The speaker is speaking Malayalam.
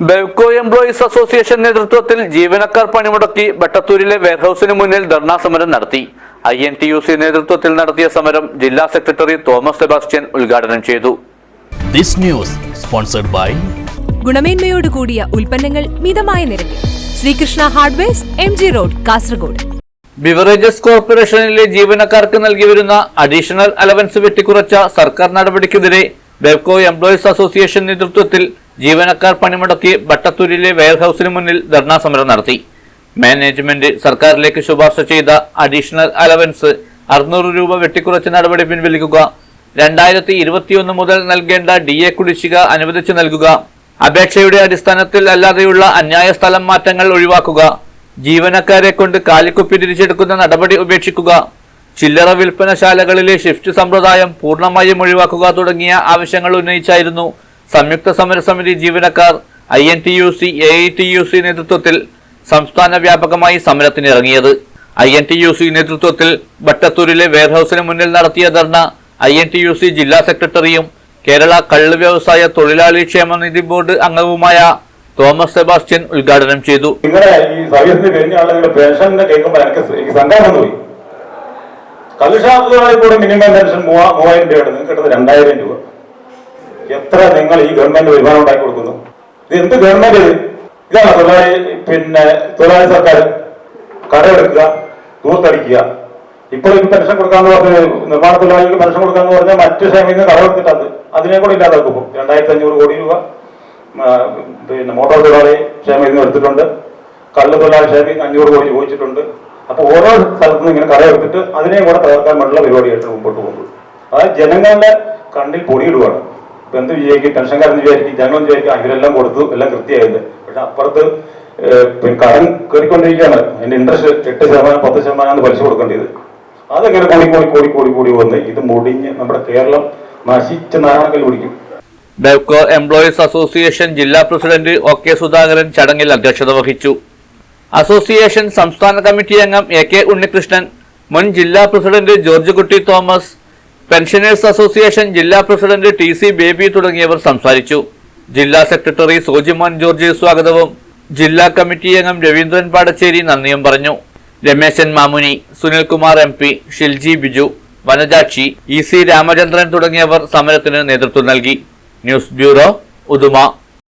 ബെവ്കോ എംപ്ലോയീസ് അസോസിയേഷൻ നേതൃത്വത്തിൽ ജീവനക്കാർ പണിമുടക്കി ബട്ടത്തൂരിലെ വെയർഹൌസിന് മുന്നിൽ ധർണാ സമരം നടത്തി. INTUC നേതൃത്വത്തിൽ നടത്തിയ സമരം ജില്ലാ സെക്രട്ടറി തോമസ് സെബാസ്റ്റ്യൻ ഉദ്ഘാടനം ചെയ്തു. ദിസ് ന്യൂസ് സ്പോൺസർഡ് ബൈ ഗുണമേന്മയോട് കൂടിയ ഉൽപ്പന്നങ്ങൾ മിതമായ നിരക്കിൽ Sreekrishna hardwares MG road Kasargod. Beverages കോർപ്പറേഷനിലെ ജീവനക്കാർക്ക് നൽകി വരുന്ന അഡീഷണൽ അലവൻസ് വെട്ടിക്കുറച്ച സർക്കാർ നടപടിക്കെതിരെ ബെവ്കോ എംപ്ലോയീസ് അസോസിയേഷൻ നേതൃത്വത്തിൽ ജീവനക്കാർ പണിമുടക്കി ബട്ടത്തൂരിലെ വെയർഹൌസിന് മുന്നിൽ ധർണാ സമരം നടത്തി. മാനേജ്മെന്റ് സർക്കാരിലേക്ക് ശുപാർശ ചെയ്ത അഡീഷണൽ അലവൻസ് 600 രൂപ വെട്ടിക്കുറച്ച നടപടി പിൻവലിക്കുക, 2021 മുതൽ നൽകേണ്ട DA കുടിശ്ശിക അനുവദിച്ചു നൽകുക, അപേക്ഷയുടെ അടിസ്ഥാനത്തിൽ അല്ലാതെയുള്ള അന്യായ സ്ഥലം മാറ്റങ്ങൾ ഒഴിവാക്കുക, ജീവനക്കാരെ കൊണ്ട് കാലിക്കുപ്പി തിരിച്ചെടുക്കുന്ന നടപടി ഉപേക്ഷിക്കുക, ചില്ലറ വിൽപ്പനശാലകളിലെ ഷിഫ്റ്റ് സമ്പ്രദായം പൂർണ്ണമായും ഒഴിവാക്കുക തുടങ്ങിയ ആവശ്യങ്ങൾ ഉന്നയിച്ചായിരുന്നു സംയുക്ത സമരസമിതി ജീവനക്കാർ INTUC AITUC നേതൃത്വത്തിൽ സംസ്ഥാന വ്യാപകമായി സമരത്തിനിറങ്ങിയത്. INTUC നേതൃത്വത്തിൽ ബട്ടത്തൂരിലെ വെയർഹൌസിന് മുന്നിൽ നടത്തിയ ധർണ INTUC ജില്ലാ സെക്രട്ടറിയും കേരള കള്ള് വ്യവസായ തൊഴിലാളി ക്ഷേമനിധി ബോർഡ് അംഗവുമായ തോമസ് സെബാസ്റ്റ്യൻ ഉദ്ഘാടനം ചെയ്തു. മിനിമം പെൻഷൻ 3000 രൂപയാണ്, നിങ്ങൾക്ക് കിട്ടുന്നത് 2000 രൂപ. എത്ര നിങ്ങൾ ഈ ഗവൺമെന്റ് വരുമാനം ഉണ്ടാക്കി കൊടുക്കുന്നു? ഇത് എന്ത് ഗവൺമെന്റ് ഇത്? ഇതാണ് തൊഴിലാളി സർക്കാർ കടമെടുക്കുക, ദൂർത്തടിക്കുക. ഇപ്പോൾ ഈ പെൻഷൻ കൊടുക്കാന്ന് പറഞ്ഞ് നിർമ്മാണ തൊഴിലാളികൾക്ക് പെൻഷൻ കൊടുക്കാന്ന് പറഞ്ഞാൽ മറ്റു ക്ഷേമത്തിന് കടമെടുത്തിട്ടത് അതിനെ കൂടി ഇല്ലാതാക്കും. 2500 കോടി രൂപ മോട്ടോർ തൊഴിലാളി ക്ഷേമത്തിന് എടുത്തിട്ടുണ്ട്, കള്ള് തൊഴിലാളി ക്ഷേമത്തിന് 500 കോടി ചോദിച്ചിട്ടുണ്ട്. അപ്പൊ ഓരോ സ്ഥലത്തുനിന്ന് ഇങ്ങനെ കടമെടുത്തിട്ട് അതിനെയും കൂടെ തകർക്കാൻ വേണ്ടിയുള്ള പരിപാടിയായിട്ട് മുമ്പോട്ട് പോകുന്നത്. അതായത് ജനങ്ങളുടെ കണ്ണിൽ പൊടിയിടുവാണ്. ഇപ്പൊ എന്ത് വിചാരിക്കും? പെൻഷൻകാരെന്ന് വിചാരിക്കും, ജനങ്ങളെന്ന് വിചാരിക്കും ഇവരെല്ലാം കൊടുത്തു, എല്ലാം കൃത്യമായത്. പക്ഷെ അപ്പുറത്ത് കടം കയറിക്കൊണ്ടിരിക്കുകയാണ്. അതിന്റെ ഇൻട്രസ്റ്റ് 8%, 10% പലിശ കൊടുക്കേണ്ടത്. അതെങ്ങനെ കൂടി വന്ന് ഇത് മുടിഞ്ഞ് നമ്മുടെ കേരളം നശിച്ച് നാരായണക്കൽ പിടിക്കും. ബെവ്കോ എംപ്ലോയീസ് അസോസിയേഷൻ ജില്ലാ പ്രസിഡന്റ് OK സുധാകരൻ ചടങ്ങിൽ അധ്യക്ഷത വഹിച്ചു. അസോസിയേഷൻ സംസ്ഥാന കമ്മിറ്റി അംഗം AK ഉണ്ണികൃഷ്ണൻ, മുൻ ജില്ലാ പ്രസിഡന്റ് ജോർജ് കുട്ടി തോമസ്, പെൻഷനേഴ്സ് അസോസിയേഷൻ ജില്ലാ പ്രസിഡന്റ് TC ബേബി തുടങ്ങിയവർ സംസാരിച്ചു. ജില്ലാ സെക്രട്ടറി സോജിമോൻ ജോർജ് സ്വാഗതവും ജില്ലാ കമ്മിറ്റി അംഗം രവീന്ദ്രൻ പാടച്ചേരി നന്ദിയും പറഞ്ഞു. രമേശൻ മാമുനി, സുനിൽകുമാർ MP, ഷിൽജി ബിജു, വനജാക്ഷി, EC രാമചന്ദ്രൻ തുടങ്ങിയവർ സമരത്തിന് നേതൃത്വം നൽകി. News bureau, Uduma.